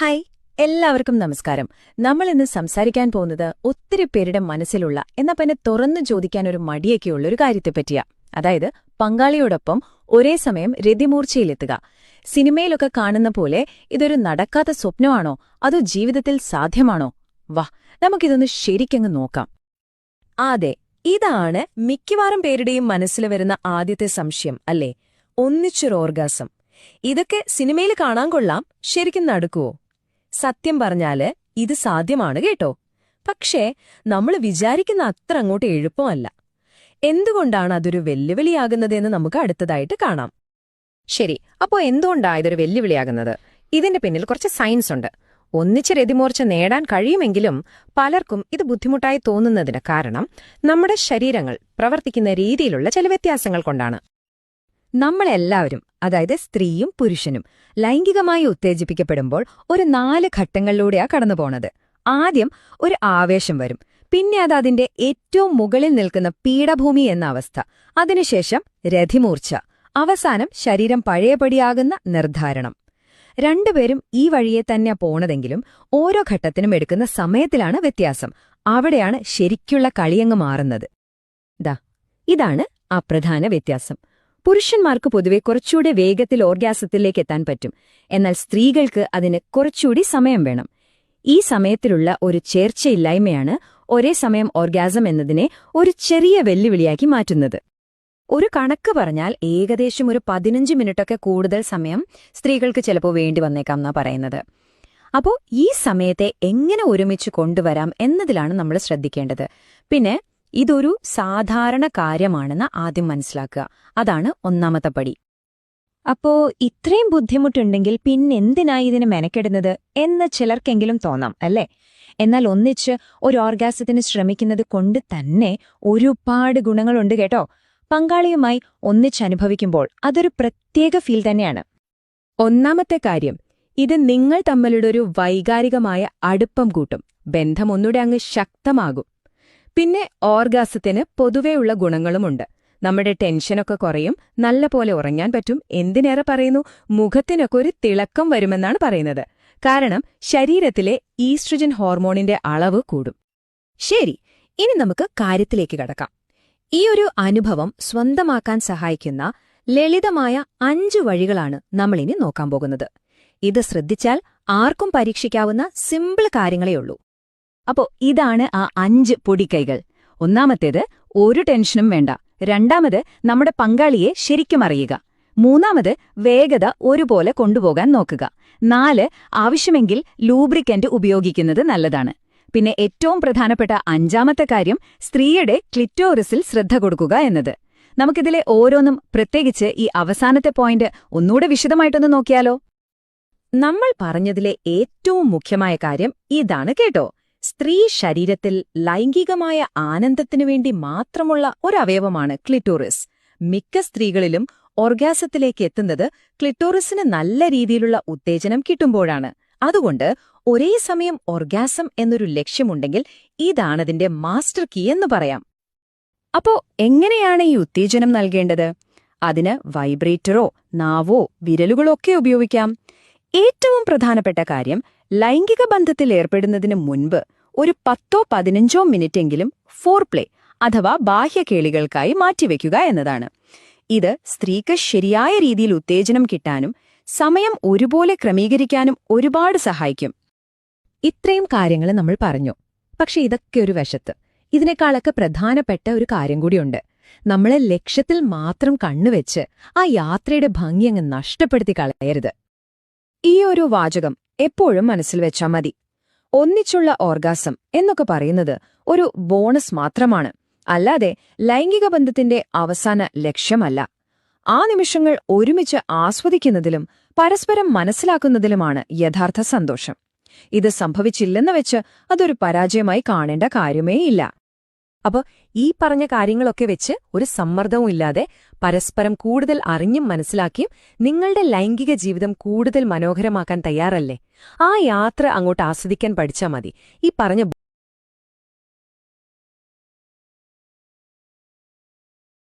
Hi, എല്ലാവർക്കും നമസ്കാരം. നമ്മൾ ഇന്ന് സംസാരിക്കാൻ പോകുന്നത് ഒത്തിരി പേരുടെ മനസ്സിലുള്ള എന്നാ പിന്നെ തുറന്നു ചോദിക്കാൻ ഒരു മടിയൊക്കെയുള്ള ഒരു കാര്യത്തെപ്പറ്റിയാ. അതായത് പങ്കാളിയോടൊപ്പം ഒരേ സമയം രതിമൂർച്ചയിലെത്തുക. സിനിമയിലൊക്കെ കാണുന്ന പോലെ ഇതൊരു നടക്കാത്ത സ്വപ്നമാണോ അതോ ജീവിതത്തിൽ സാധ്യമാണോ? വാ, നമുക്കിതൊന്ന് ശരിക്കങ്ങ് നോക്കാം. അതെ, ഇതാണ് മിക്കവാറും പേരുടെയും മനസ്സിൽ വരുന്ന ആദ്യത്തെ സംശയം, അല്ലേ? ഒന്നിച്ചൊരു ഓർഗാസം. ഇതൊക്കെ സിനിമയിൽ കാണാൻ കൊള്ളാം, ശരിക്കും നടക്കുവോ? സത്യം പറഞ്ഞാല് ഇത് സാധ്യമാണ് കേട്ടോ. പക്ഷേ നമ്മൾ വിചാരിക്കുന്ന അത്ര അങ്ങോട്ട് എളുപ്പമല്ല. എന്തുകൊണ്ടാണ് അതൊരു വെല്ലുവിളിയാകുന്നതെന്ന് നമുക്ക് അടുത്തതായിട്ട് കാണാം. ശരി, അപ്പോ എന്തുകൊണ്ടാ ഇതൊരു വെല്ലുവിളിയാകുന്നത്? ഇതിന്റെ പിന്നിൽ കുറച്ച് സയൻസ് ഉണ്ട്. ഒന്നിച്ച് രതിമൂർച്ച നേടാൻ കഴിയുമെങ്കിലും പലർക്കും ഇത് ബുദ്ധിമുട്ടായി തോന്നുന്നതിന് കാരണം നമ്മുടെ ശരീരങ്ങൾ പ്രവർത്തിക്കുന്ന രീതിയിലുള്ള ചില വ്യത്യാസങ്ങൾ കൊണ്ടാണ്. നമ്മളെല്ലാവരും, അതായത് സ്ത്രീയും പുരുഷനും, ലൈംഗികമായി ഉത്തേജിപ്പിക്കപ്പെടുമ്പോൾ ഒരു 4 ഘട്ടങ്ങളിലൂടെയാ കടന്നുപോണത്. ആദ്യം ഒരു ആവേശം വരും, പിന്നെ അതിന്റെ ഏറ്റവും മുകളിൽ നിൽക്കുന്ന പീഠഭൂമി എന്ന അവസ്ഥ, അതിനുശേഷം രതിമൂർച്ച, അവസാനം ശരീരം പഴയപടിയാകുന്ന നിർദ്ധാരണം. രണ്ടുപേരും ഈ വഴിയെ തന്നെ പോണതെങ്കിലും ഓരോ ഘട്ടത്തിനും എടുക്കുന്ന സമയത്തിലാണ് വ്യത്യാസം. അവിടെയാണ് ശരിക്കുള്ള കളിയങ്ങ് മാറുന്നത്. ഇതാണ് ആ പ്രധാന വ്യത്യാസം. പുരുഷന്മാർക്ക് പൊതുവെ കുറച്ചുകൂടെ വേഗത്തിൽ ഓർഗാസത്തിലേക്ക് എത്താൻ പറ്റും, എന്നാൽ സ്ത്രീകൾക്ക് അതിന് കുറച്ചുകൂടി സമയം വേണം. ഈ സമയത്തിലുള്ള ഒരു ചേർച്ചയില്ലായ്മയാണ് ഒരേ സമയം ഓർഗാസം എന്നതിനെ ഒരു ചെറിയ വെല്ലുവിളിയാക്കി മാറ്റുന്നത്. ഒരു കണക്ക് പറഞ്ഞാൽ ഏകദേശം ഒരു 15 മിനിറ്റൊക്കെ കൂടുതൽ സമയം സ്ത്രീകൾക്ക് ചിലപ്പോൾ വേണ്ടി വന്നേക്കാം എന്നാ പറയുന്നത്. അപ്പോൾ ഈ സമയത്തെ എങ്ങനെ ഒരുമിച്ച് കൊണ്ടുവരാം എന്നതിലാണ് നമ്മൾ ശ്രദ്ധിക്കേണ്ടത്. പിന്നെ ഇതൊരു സാധാരണ കാര്യമാണെന്ന് ആദ്യം മനസ്സിലാക്കുക. അതാണ് ഒന്നാമത്തെ പടി. അപ്പോ ഇത്രയും ബുദ്ധിമുട്ടുണ്ടെങ്കിൽ പിന്നെന്തിനായി ഇതിന് മെനക്കെടുന്നത് എന്ന് ചിലർക്കെങ്കിലും തോന്നാം, അല്ലേ? എന്നാൽ ഒന്നിച്ച് ഒരു ഓർഗാസത്തിന് ശ്രമിക്കുന്നത് കൊണ്ട് തന്നെ ഒരുപാട് ഗുണങ്ങളുണ്ട് കേട്ടോ. പങ്കാളിയുമായി ഒന്നിച്ചനുഭവിക്കുമ്പോൾ അതൊരു പ്രത്യേക ഫീൽ തന്നെയാണ്. ഒന്നാമത്തെ കാര്യം, ഇത് നിങ്ങൾ തമ്മിലുള്ളൊരു വൈകാരികമായ അടുപ്പം കൂട്ടും, ബന്ധം ഒന്നുകൂടെ അങ്ങ് ശക്തമാകും. പിന്നെ ഓർഗാസത്തിന് പൊതുവെയുള്ള ഗുണങ്ങളുമുണ്ട്. നമ്മുടെ ടെൻഷനൊക്കെ കുറയും, നല്ലപോലെ ഉറങ്ങാൻ പറ്റും, എന്തിനേറെ പറയുന്നു, മുഖത്തിനൊക്കെ ഒരു തിളക്കം വരുമെന്നാണ് പറയുന്നത്. കാരണം ശരീരത്തിലെ ഈസ്ട്രജൻ ഹോർമോണിന്റെ അളവ് കൂടും. ശരി, ഇനി നമുക്ക് കാര്യത്തിലേക്ക് കടക്കാം. ഈ ഒരു അനുഭവം സ്വന്തമാക്കാൻ സഹായിക്കുന്ന ലളിതമായ 5 വഴികളാണ് നമ്മളിനി നോക്കാൻ പോകുന്നത്. ഇത് ശ്രദ്ധിച്ചാൽ ആർക്കും പരീക്ഷിക്കാവുന്ന സിമ്പിൾ കാര്യങ്ങളേയുള്ളൂ. അപ്പോ ഇതാണ് ആ 5 പൊടിക്കൈകൾ. ഒന്നാമത്തേത്, ഒരു ടെൻഷനും വേണ്ട. രണ്ടാമത്, നമ്മുടെ പങ്കാളിയെ ശരിക്കും അറിയുക. മൂന്നാമത്, വേഗത ഒരുപോലെ കൊണ്ടുപോകാൻ നോക്കുക. 4, ആവശ്യമെങ്കിൽ ലൂബ്രിക്കന്റ് ഉപയോഗിക്കുന്നത് നല്ലതാണ്. പിന്നെ ഏറ്റവും പ്രധാനപ്പെട്ട 5ാമത്തെ കാര്യം, സ്ത്രീയുടെ ക്ലിറ്റോറിസിൽ ശ്രദ്ധ കൊടുക്കുക എന്നത്. നമുക്കിതിലെ ഓരോന്നും, പ്രത്യേകിച്ച് ഈ അവസാനത്തെ പോയിന്റ് ഒന്നുകൂടെ വിശദമായിട്ടൊന്ന് നോക്കിയാലോ? നമ്മൾ പറഞ്ഞതിലെ ഏറ്റവും മുഖ്യമായ കാര്യം ഇതാണ് കേട്ടോ. സ്ത്രീ ശരീരത്തിൽ ലൈംഗികമായ ആനന്ദത്തിനു വേണ്ടി മാത്രമുള്ള ഒരവയവമാണ് ക്ലിറ്റോറിസ്. മിക്ക സ്ത്രീകളിലും ഓർഗാസത്തിലേക്ക് എത്തുന്നത് ക്ലിറ്റോറിസിന് നല്ല രീതിയിലുള്ള ഉത്തേജനം കിട്ടുമ്പോഴാണ്. അതുകൊണ്ട് ഒരേ സമയം ഓർഗാസം എന്നൊരു ലക്ഷ്യമുണ്ടെങ്കിൽ ഇതാണതിന്റെ മാസ്റ്റർ കീ എന്ന് പറയാം. അപ്പോ എങ്ങനെയാണ് ഈ ഉത്തേജനം നൽകേണ്ടത്? അതിന് വൈബ്രേറ്ററോ നാവോ വിരലുകളോ ഒക്കെ ഉപയോഗിക്കാം. ഏറ്റവും പ്രധാനപ്പെട്ട കാര്യം, ലൈംഗിക ബന്ധത്തിൽ ഏർപ്പെടുന്നതിന് മുൻപ് ഒരു 10-15 മിനിറ്റെങ്കിലും ഫോർപ്ലേ അഥവാ ബാഹ്യകേളികൾക്കായി മാറ്റിവെക്കുക എന്നതാണ്. ഇത് സ്ത്രീക്ക് ശരിയായ രീതിയിൽ ഉത്തേജനം കിട്ടാനും സമയം ഒരുപോലെ ക്രമീകരിക്കാനും ഒരുപാട് സഹായിക്കും. ഇത്രയും കാര്യങ്ങൾ നമ്മൾ പറഞ്ഞു. പക്ഷെ ഇതൊക്കെ ഒരു വശത്ത്. ഇതിനേക്കാളൊക്കെ പ്രധാനപ്പെട്ട ഒരു കാര്യം കൂടിയുണ്ട്. നമ്മളെ ലക്ഷ്യത്തിൽ മാത്രം കണ്ണുവെച്ച് ആ യാത്രയുടെ ഭംഗിയങ്ങ് നഷ്ടപ്പെടുത്തി കളയരുത്. ഈ ഒരു വാചകം എപ്പോഴും മനസ്സിൽ വെച്ചാൽ മതി. ഒന്നിച്ചുള്ള ഓർഗാസം എന്നൊക്കെ പറയുന്നത് ഒരു ബോണസ് മാത്രമാണ്, അല്ലാതെ ലൈംഗിക ബന്ധത്തിന്റെ അവസാന ലക്ഷ്യമല്ല. ആ നിമിഷങ്ങൾ ഒരുമിച്ച് ആസ്വദിക്കുന്നതിലും പരസ്പരം മനസ്സിലാക്കുന്നതിലുമാണ് യഥാർത്ഥ സന്തോഷം. ഇത് സംഭവിച്ചില്ലെന്ന് വെച്ച് അതൊരു പരാജയമായി കാണേണ്ട കാര്യമേയില്ല. അപ്പോൾ ഈ പറഞ്ഞ കാര്യങ്ങളൊക്കെ വെച്ച് ഒരു സമ്മർദ്ദവും ഇല്ലാതെ പരസ്പരം കൂടുതൽ അറിഞ്ഞും മനസ്സിലാക്കിയും നിങ്ങളുടെ ലൈംഗിക ജീവിതം കൂടുതൽ മനോഹരമാക്കാൻ തയ്യാറല്ലേ? ആ യാത്ര അങ്ങോട്ട് ആസ്വദിക്കാൻ പഠിച്ചാൽ മതി. ഈ പറഞ്ഞ